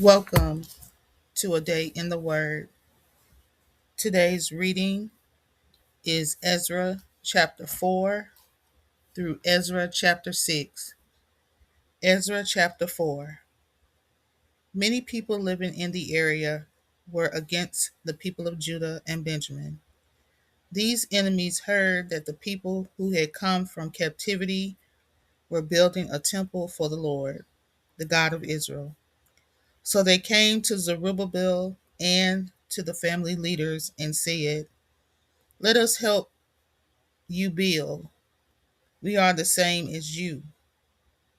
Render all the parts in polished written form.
Welcome to a day in the Word. Today's reading is Ezra chapter 4 through Ezra chapter 6. Ezra chapter 4. Many people living in the area were against the people of Judah and Benjamin. These enemies heard that the people who had come from captivity were building a temple for the Lord, the God of Israel. So they came to Zerubbabel and to the family leaders and said, "Let us help you build. We are the same as you.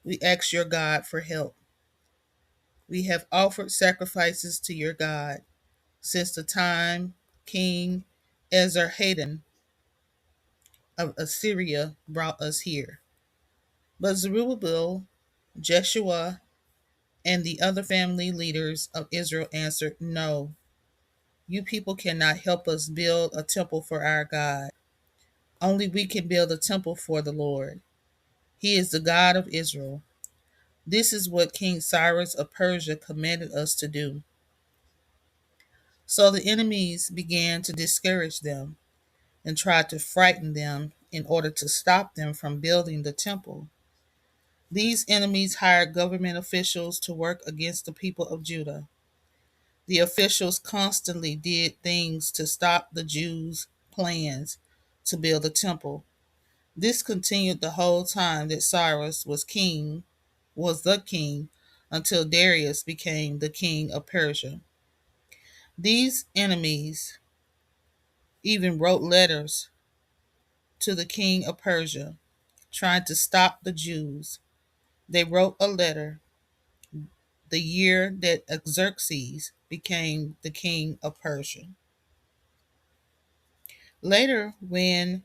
We ask your God for help. We have offered sacrifices to your God since the time King Esarhaddon of Assyria brought us here." But Zerubbabel, Jeshua, and the other family leaders of Israel answered, "No, you people cannot help us build a temple for our God. Only we can build a temple for the Lord. He is the God of Israel. This is what King Cyrus of Persia commanded us to do." So the enemies began to discourage them and tried to frighten them in order to stop them from building the temple. These enemies hired government officials to work against the people of Judah. The officials constantly did things to stop the Jews' plans to build a temple. This continued the whole time that Cyrus was the king, until Darius became the king of Persia. These enemies even wrote letters to the king of Persia, trying to stop the Jews. They wrote a letter the year that Xerxes became the king of Persia. Later, when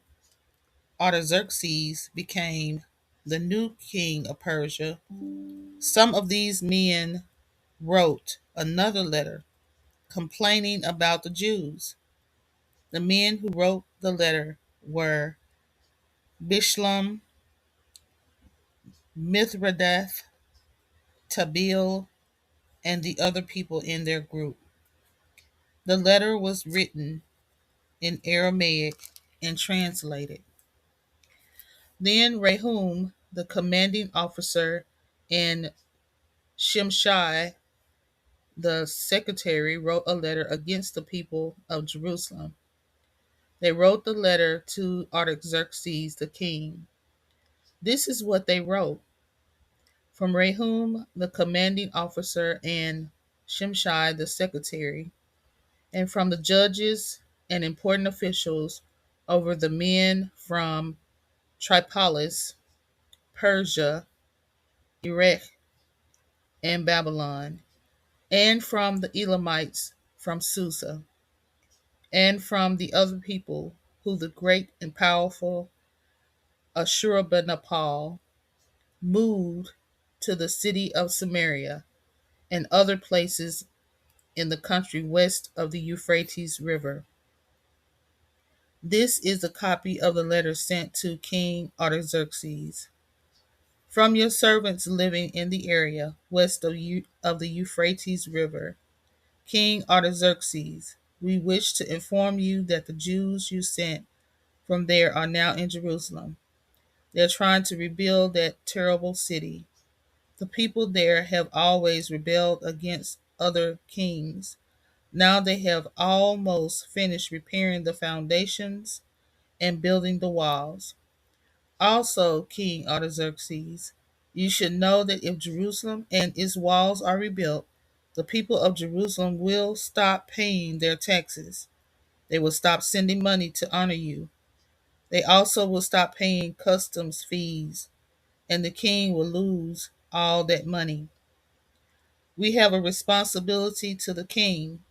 Artaxerxes became the new king of Persia, some of these men wrote another letter complaining about the Jews. The men who wrote the letter were Bishlam, Mithredath, Tabeel, and the other people in their group. The letter was written in Aramaic and translated. Then Rehum, the commanding officer, and Shimshai, the secretary, wrote a letter against the people of Jerusalem. They wrote the letter to Artaxerxes the king. This is what they wrote: "From Rehum, the commanding officer, and Shimshai, the secretary, and from the judges and important officials over the men from Tripolis, Persia, Erech, and Babylon, and from the Elamites from Susa, and from the other people who the great and powerful Ashurbanipal moved to the city of Samaria and other places in the country west of the Euphrates River. This is a copy of the letter sent to King Artaxerxes. From your servants living in the area west of the Euphrates River, King Artaxerxes, we wish to inform you that the Jews you sent from there are now in Jerusalem. They're trying to rebuild that terrible city. The people there have always rebelled against other kings. Now they have almost finished repairing the foundations and building the walls. Also, King Artaxerxes, you should know that if Jerusalem and its walls are rebuilt, the people of Jerusalem will stop paying their taxes. They will stop sending money to honor you. They also will stop paying customs fees, and the king will lose all that money. We have a responsibility to the king.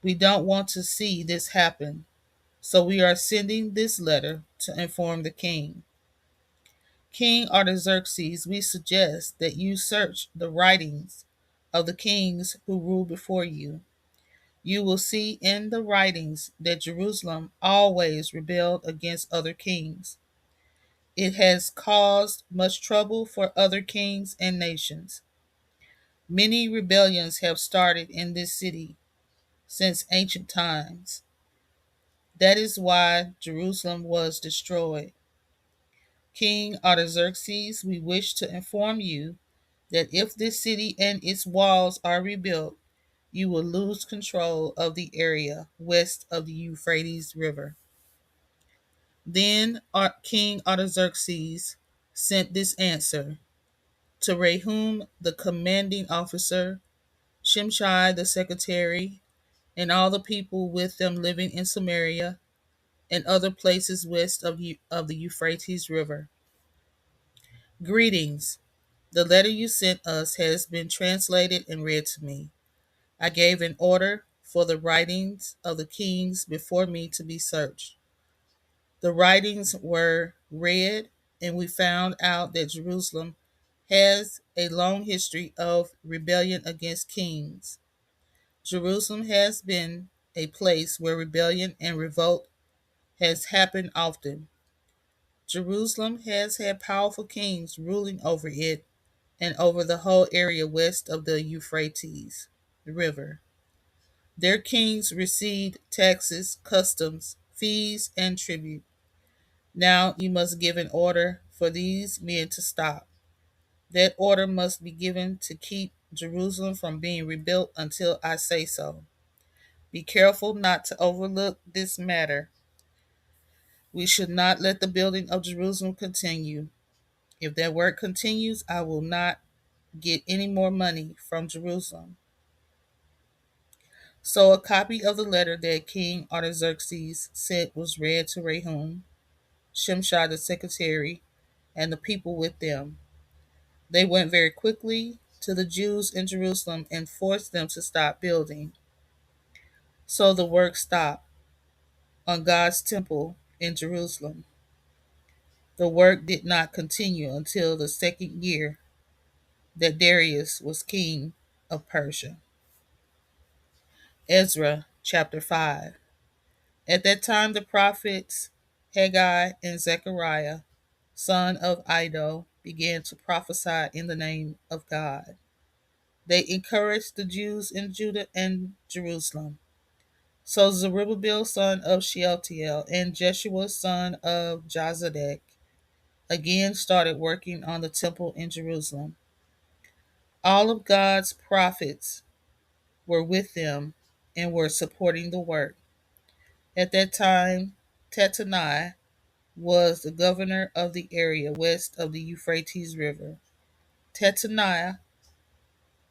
We don't want to see this happen, so we are sending this letter to inform the king. King Artaxerxes, we suggest that you search the writings of the kings who rule before you. You will see in the writings that Jerusalem always rebelled against other kings. It has caused much trouble for other kings and nations. Many rebellions have started in this city since ancient times. That is why Jerusalem was destroyed. King Artaxerxes, we wish to inform you that if this city and its walls are rebuilt, you will lose control of the area west of the Euphrates River. Then King Artaxerxes sent this answer to Rehum, the commanding officer, Shimshai, the secretary, and all the people with them living in Samaria and other places west of the Euphrates River. Greetings. The letter you sent us has been translated and read to me. I gave an order for the writings of the kings before me to be searched. The writings were read, and we found out that Jerusalem has a long history of rebellion against kings. Jerusalem has been a place where rebellion and revolt has happened often. Jerusalem has had powerful kings ruling over it and over the whole area west of the Euphrates River. Their kings received taxes, customs, fees, and tribute. Now you must give an order for these men to stop. That order must be given to keep Jerusalem from being rebuilt until I say so. Be careful not to overlook this matter. We should not let the building of Jerusalem continue. If that work continues, I will not get any more money from Jerusalem. So a copy of the letter that King Artaxerxes sent was read to Rehum, Shimshai the secretary, and the people with them. They went very quickly to the Jews in Jerusalem and forced them to stop building. So the work stopped on God's temple in Jerusalem. The work did not continue until the second year that Darius was king of Persia. Ezra chapter 5. At that time, the prophets Haggai and Zechariah, son of Iddo, began to prophesy in the name of God. They encouraged the Jews in Judah and Jerusalem. So Zerubbabel, son of Shealtiel, and Jeshua, son of Jozadak, again started working on the temple in Jerusalem. All of God's prophets were with them and were supporting the work. At that time, Tattenai was the governor of the area west of the Euphrates River. Tattenai,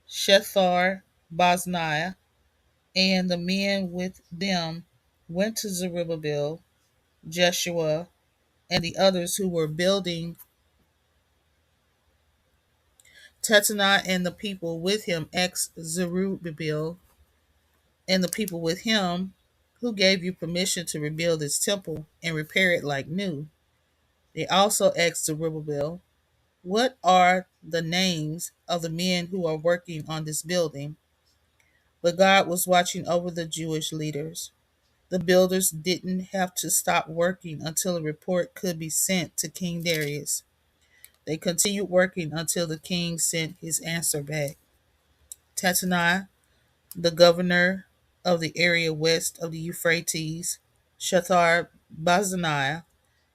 Shethar, Bosniah, and the men with them went to Zerubbabel, Jeshua, and the others who were building. Tattenai and the people with him asked Zerubbabel and the people with him, who gave you permission to rebuild this temple and repair it like new. They also asked Zerubbabel, what are the names of the men who are working on this building? But God was watching over the Jewish leaders. The builders didn't have to stop working until a report could be sent to King Darius. They continued working until the king sent his answer back. Tattenai, the governor of the area west of the Euphrates, Shethar Bazaniah,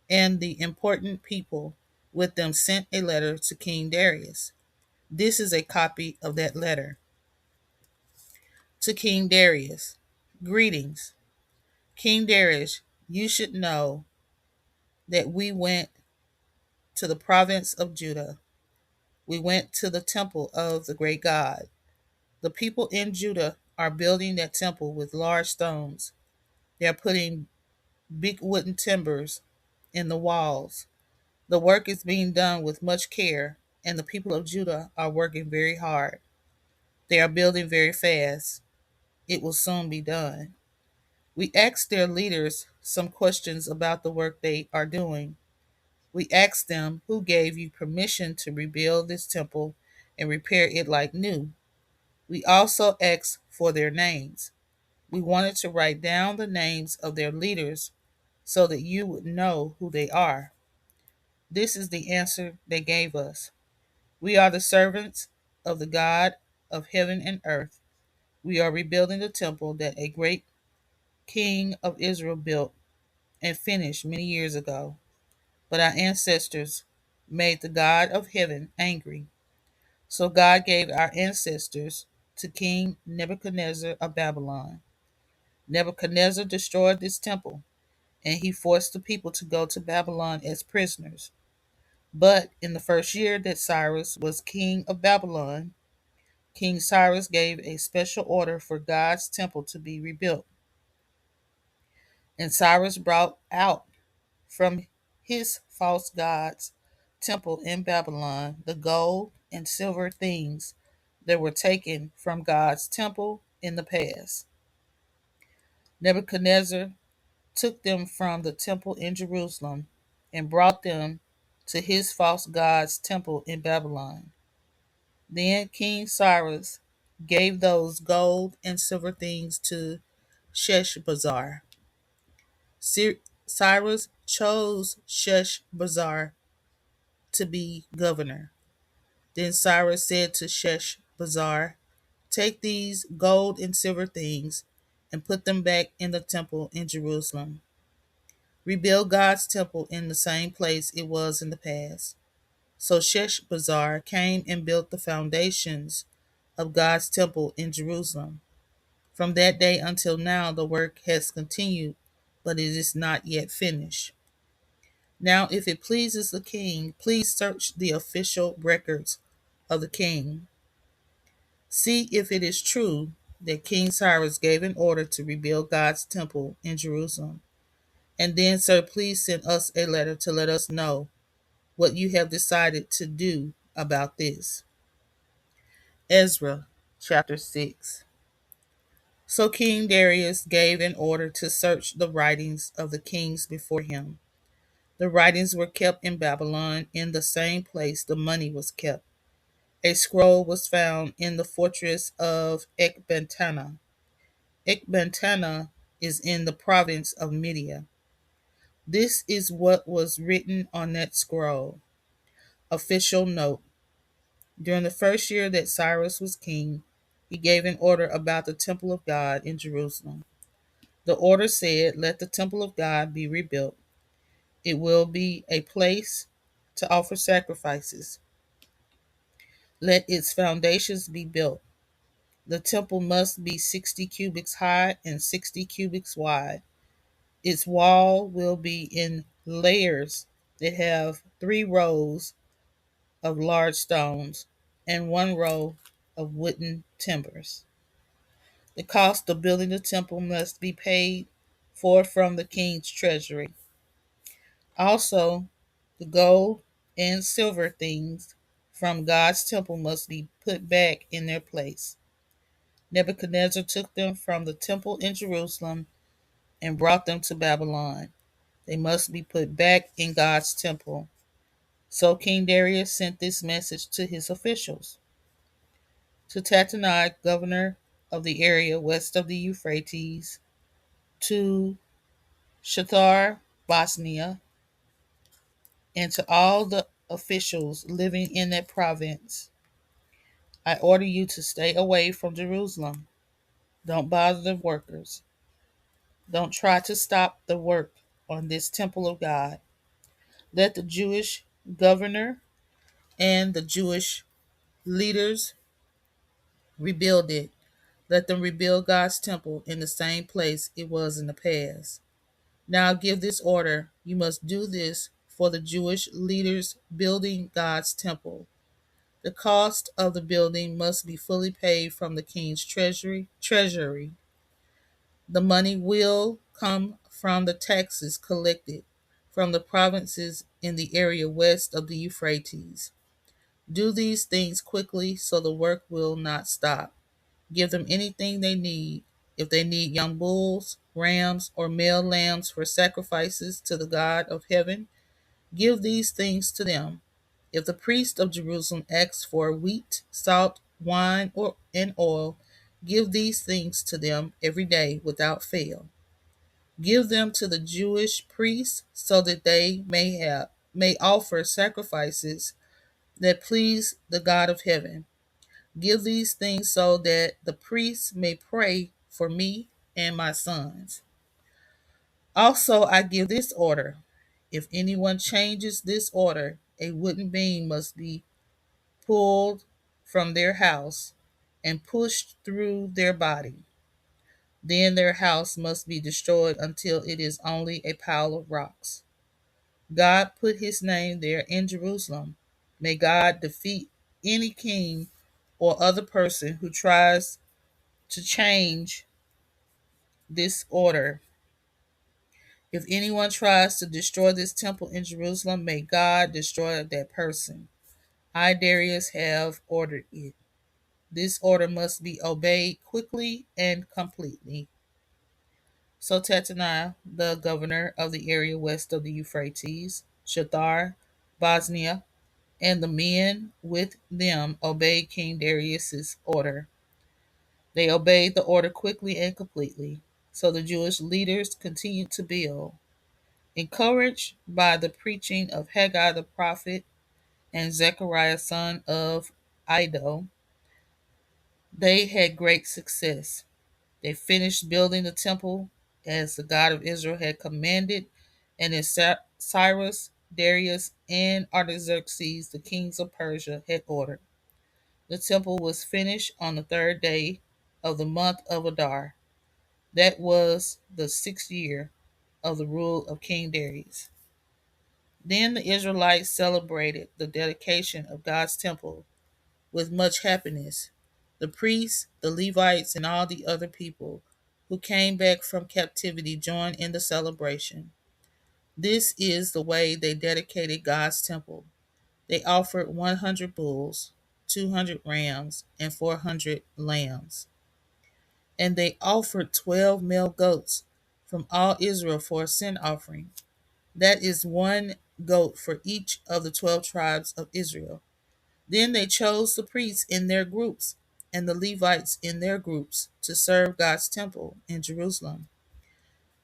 and the important people with them sent a letter to King Darius. This is a copy of that letter. To King Darius, greetings. King Darius, you should know that we went to the province of Judah. We went to the temple of the great God. The people in Judah are building that temple with large stones. They are putting big wooden timbers in the walls. The work is being done with much care, and the people of Judah are working very hard. They are building very fast. It will soon be done. We asked their leaders some questions about the work they are doing. We asked them who gave you permission to rebuild this temple and repair it like new. We also asked for their names. We wanted to write down the names of their leaders so that you would know who they are. This is the answer they gave us. We are the servants of the God of heaven and earth. We are rebuilding the temple that a great king of Israel built and finished many years ago. But our ancestors made the God of heaven angry. So God gave our ancestors to King Nebuchadnezzar of Babylon. Nebuchadnezzar destroyed this temple, and he forced the people to go to Babylon as prisoners. But in the first year that Cyrus was king of Babylon, King Cyrus gave a special order for God's temple to be rebuilt. And Cyrus brought out from his false gods' temple in Babylon the gold and silver things that were taken from God's temple in the past. Nebuchadnezzar took them from the temple in Jerusalem and brought them to his false god's temple in Babylon. Then King Cyrus gave those gold and silver things to Sheshbazzar. Cyrus chose Sheshbazzar to be governor. Then Cyrus said to Sheshbazzar, "Take these gold and silver things and put them back in the temple in Jerusalem. Rebuild God's temple in the same place it was in the past." So Sheshbazzar came and built the foundations of God's temple in Jerusalem. From that day until now, the work has continued, but it is not yet finished. Now, if it pleases the king, please search the official records of the king. See if it is true that King Cyrus gave an order to rebuild God's temple in Jerusalem. And then, sir, please send us a letter to let us know what you have decided to do about this. Ezra chapter 6. So King Darius gave an order to search the writings of the kings before him. The writings were kept in Babylon in the same place the money was kept. A scroll was found in the fortress of Ecbatana. Ecbatana is in the province of Media. This is what was written on that scroll. Official note: during the first year that Cyrus was king, he gave an order about the temple of God in Jerusalem. The order said, "Let the temple of God be rebuilt. It will be a place to offer sacrifices. Let its foundations be built. The temple must be 60 cubits high and 60 cubits wide. Its wall will be in layers that have 3 rows of large stones and 1 row of wooden timbers. The cost of building the temple must be paid for from the king's treasury. Also, the gold and silver things from God's temple must be put back in their place." Nebuchadnezzar took them from the temple in Jerusalem and brought them to Babylon. They must be put back in God's temple. So King Darius sent this message to his officials: to Tattenai, governor of the area west of the Euphrates, to Shethar Bosnia, and to all the officials living in that province. I order you to stay away from Jerusalem. Don't bother the workers. Don't try to stop the work on this temple of God. Let the Jewish governor and the Jewish leaders rebuild it. Let them rebuild God's temple in the same place it was in the past. Now give this order. You must do this for the Jewish leaders building God's temple. The cost of the building must be fully paid from the king's treasury. The money will come from the taxes collected from the provinces in the area west of the Euphrates. Do these things quickly so the work will not stop. Give them anything they need. If they need young bulls, rams, or male lambs for sacrifices to the God of heaven, give these things to them. If the priest of Jerusalem asks for wheat, salt, wine, and oil, give these things to them every day without fail. Give them to the Jewish priests so that they may offer sacrifices that please the God of heaven. Give these things so that the priests may pray for me and my sons. Also, I give this order: if anyone changes this order, a wooden beam must be pulled from their house and pushed through their body. Then their house must be destroyed until it is only a pile of rocks. God put his name there in Jerusalem. May God defeat any king or other person who tries to change this order. If anyone tries to destroy this temple in Jerusalem, may God destroy that person. I, Darius, have ordered it. This order must be obeyed quickly and completely. So Tattenai, the governor of the area west of the Euphrates, Shethar, Bosnia, and the men with them obeyed King Darius's order. They obeyed the order quickly and completely. So the Jewish leaders continued to build. Encouraged by the preaching of Haggai the prophet and Zechariah son of Iddo, they had great success. They finished building the temple as the God of Israel had commanded, and as Cyrus, Darius, and Artaxerxes, the kings of Persia, had ordered. The temple was finished on the third day of the month of Adar. That was the 6th year of the rule of King Darius. Then the Israelites celebrated the dedication of God's temple with much happiness. The priests, the Levites, and all the other people who came back from captivity joined in the celebration. This is the way they dedicated God's temple. They offered 100 bulls, 200 rams, and 400 lambs. And they offered 12 male goats from all Israel for a sin offering. That is one goat for each of the 12 tribes of Israel. Then they chose the priests in their groups and the Levites in their groups to serve God's temple in Jerusalem.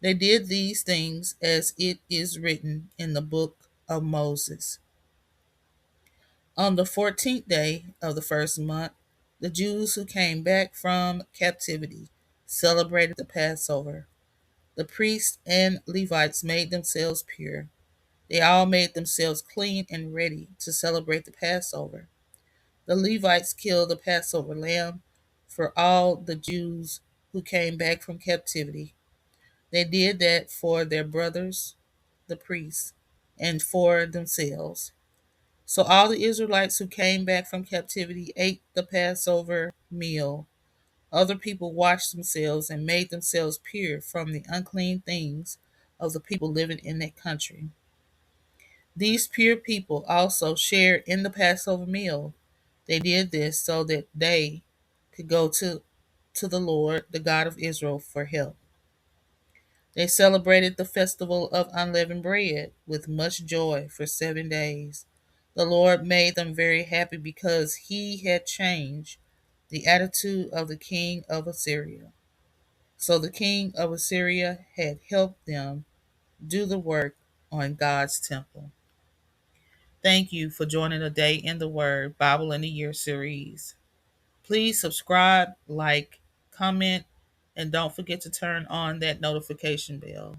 They did these things as it is written in the book of Moses. On the 14th day of the first month, the Jews who came back from captivity celebrated the Passover. The priests and Levites made themselves pure. They all made themselves clean and ready to celebrate the Passover. The Levites killed the Passover lamb for all the Jews who came back from captivity. They did that for their brothers, the priests, and for themselves. So all the Israelites who came back from captivity ate the Passover meal. Other people washed themselves and made themselves pure from the unclean things of the people living in that country. These pure people also shared in the Passover meal. They did this so that they could go to the Lord, the God of Israel, for help. They celebrated the festival of unleavened bread with much joy for 7 days. The Lord made them very happy because he had changed the attitude of the king of Assyria. So the king of Assyria had helped them do the work on God's temple. Thank you for joining a Day in the Word Bible in a Year series. Please subscribe, like, comment, and don't forget to turn on that notification bell.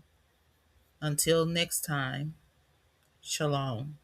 Until next time, Shalom.